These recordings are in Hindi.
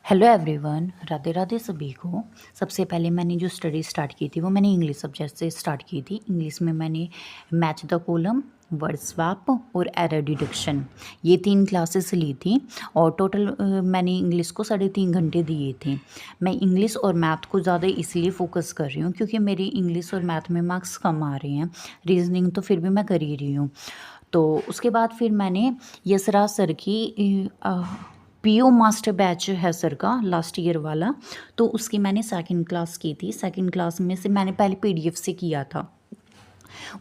हेलो एवरीवन, राधे राधे सभी को। सबसे पहले मैंने जो स्टडी स्टार्ट की थी वो मैंने इंग्लिश सब्जेक्ट से स्टार्ट की थी। इंग्लिश में मैंने match the column, word swap और एरर डिडक्शन ये 3 क्लासेस ली थी और टोटल मैंने इंग्लिश को 3.5 घंटे दिए थे। मैं इंग्लिश और मैथ को ज़्यादा इसलिए फोकस कर रही हूँ क्योंकि मेरी इंग्लिश और मैथ में मार्क्स कम आ रहे हैं। रीजनिंग तो फिर भी मैं कर ही रही हूँ। तो उसके बाद फिर मैंने यशराज सर की पीओ मास्टर बैच है सर का लास्ट ईयर वाला, तो उसकी मैंने सेकंड क्लास की थी। सेकंड क्लास में से मैंने पहले पीडीएफ से किया था।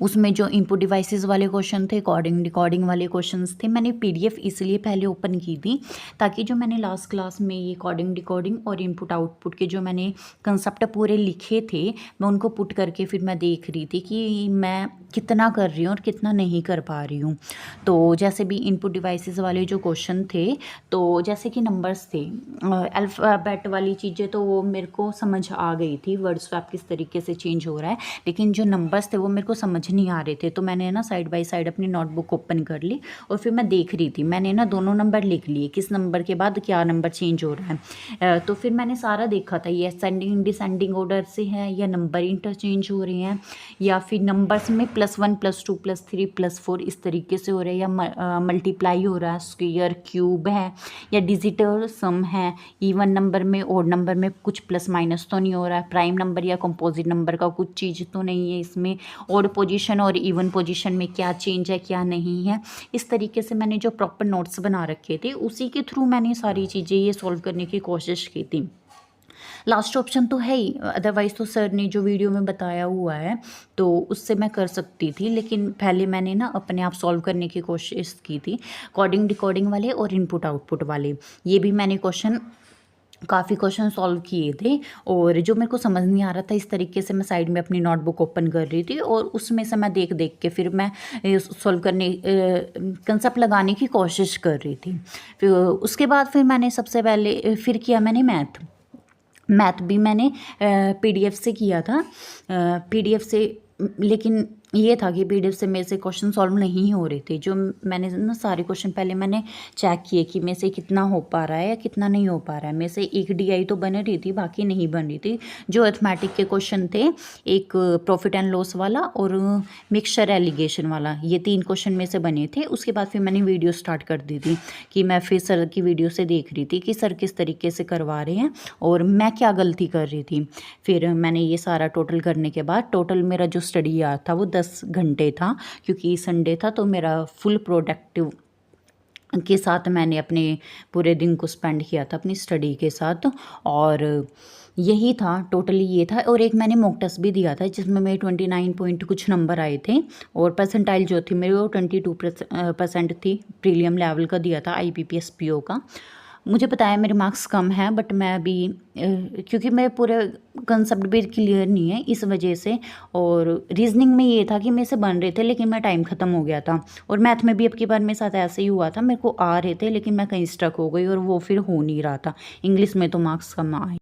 उसमें जो इनपुट डिवाइसेस वाले क्वेश्चन थे, कोडिंग डिकोडिंग वाले क्वेश्चंस थे, मैंने पीडीएफ इसलिए पहले ओपन की थी ताकि जो मैंने लास्ट क्लास में ये कोडिंग डिकोडिंग और इनपुट आउटपुट के जो मैंने कंसेप्ट पूरे लिखे थे, मैं उनको पुट करके फिर मैं देख रही थी कि मैं कितना कर रही हूँ और कितना नहीं कर पा रही हूँ। तो जैसे भी इनपुट डिवाइसेस वाले जो क्वेश्चन थे, तो जैसे कि नंबर्स थे, अल्फ़ाबेट वाली चीज़ें तो वो मेरे को समझ आ गई थी, वर्ड स्वैप किस तरीके से चेंज हो रहा है, लेकिन जो नंबर्स थे वो मेरे को समझ नहीं आ रहे थे। तो मैंने ना साइड बाय साइड अपनी नोटबुक ओपन कर ली और फिर मैं देख रही थी। मैंने ना दोनों नंबर लिख लिए, किस नंबर के बाद क्या नंबर चेंज हो रहा है। तो फिर मैंने सारा देखा था, ये असेंडिंग डिसेंडिंग ऑर्डर से है या नंबर इंटरचेंज हो रहे हैं या फिर नंबर्स में +1 +2 +3 +4 इस तरीके से हो रहा है या मल्टीप्लाई हो रहा है, स्क्वायर क्यूब है या डिजिटल सम है, इवन नंबर में ओड नंबर में कुछ प्लस माइनस तो नहीं हो रहा है, प्राइम नंबर या कंपोजिट नंबर का कुछ चीज़ तो नहीं है इसमें, ओड पोजीशन और इवन पोजीशन में क्या चेंज है क्या नहीं है। इस तरीके से मैंने जो प्रॉपर नोट्स बना रखे थे उसी के थ्रू मैंने सारी चीज़ें ये सॉल्व करने की कोशिश की थी। लास्ट ऑप्शन तो है ही, अदरवाइज़ तो सर ने जो वीडियो में बताया हुआ है तो उससे मैं कर सकती थी, लेकिन पहले मैंने ना अपने आप सॉल्व करने की कोशिश की थी। कोडिंग डिकोडिंग वाले और इनपुट आउटपुट वाले ये भी मैंने काफ़ी क्वेश्चन सॉल्व किए थे और जो मेरे को समझ नहीं आ रहा था, इस तरीके से मैं साइड में अपनी नोटबुक ओपन कर रही थी और उसमें से मैं देख देख के फिर मैं सॉल्व करने कंसेप्ट लगाने की कोशिश कर रही थी। फिर उसके बाद फिर मैंने सबसे पहले फिर किया मैंने मैथ भी मैंने पीडीएफ से किया था। पीडीएफ से, लेकिन ये था कि पीडीएफ से मेरे से क्वेश्चन सॉल्व नहीं हो रहे थे। जो मैंने ना सारे क्वेश्चन पहले मैंने चेक किए कि मेरे से कितना हो पा रहा है या कितना नहीं हो पा रहा है। मेरे से एक डीआई तो बन रही थी, बाकी नहीं बन रही थी। जो अर्थमेटिक के क्वेश्चन थे, एक प्रॉफिट एंड लॉस वाला और मिक्सचर एलिगेशन वाला, ये 3 क्वेश्चन में से बने थे। उसके बाद फिर मैंने वीडियो स्टार्ट कर दी थी कि मैं फिर सर की वीडियो से देख रही थी कि सर किस तरीके से करवा रहे हैं और मैं क्या गलती कर रही थी। फिर मैंने ये सारा टोटल करने के बाद टोटल मेरा जो स्टडी यार था वो 10 घंटे था, क्योंकि संडे था तो मेरा फुल प्रोडक्टिव के साथ मैंने अपने पूरे दिन को स्पेंड किया था अपनी स्टडी के साथ। और यही था, टोटली ये था। और एक मैंने मॉक टेस्ट भी दिया था जिसमें मेरे 29 पॉइंट कुछ नंबर आए थे और परसेंटाइल जो थी मेरी वो 22% थी। प्रीलियम लेवल का दिया था IPPS PO का। मुझे पता है मेरे मार्क्स कम हैं, बट मैं अभी क्योंकि मेरे पूरे कंसेप्ट भी क्लियर नहीं है इस वजह से। और रीजनिंग में ये था कि मेरे से बन रहे थे लेकिन मेरा टाइम ख़त्म हो गया था। और मैथ में भी अब की बार मेरे साथ ऐसे ही हुआ था, मेरे को आ रहे थे लेकिन मैं कहीं स्टक हो गई और वो फिर हो नहीं रहा था। इंग्लिश में तो मार्क्स कम आए।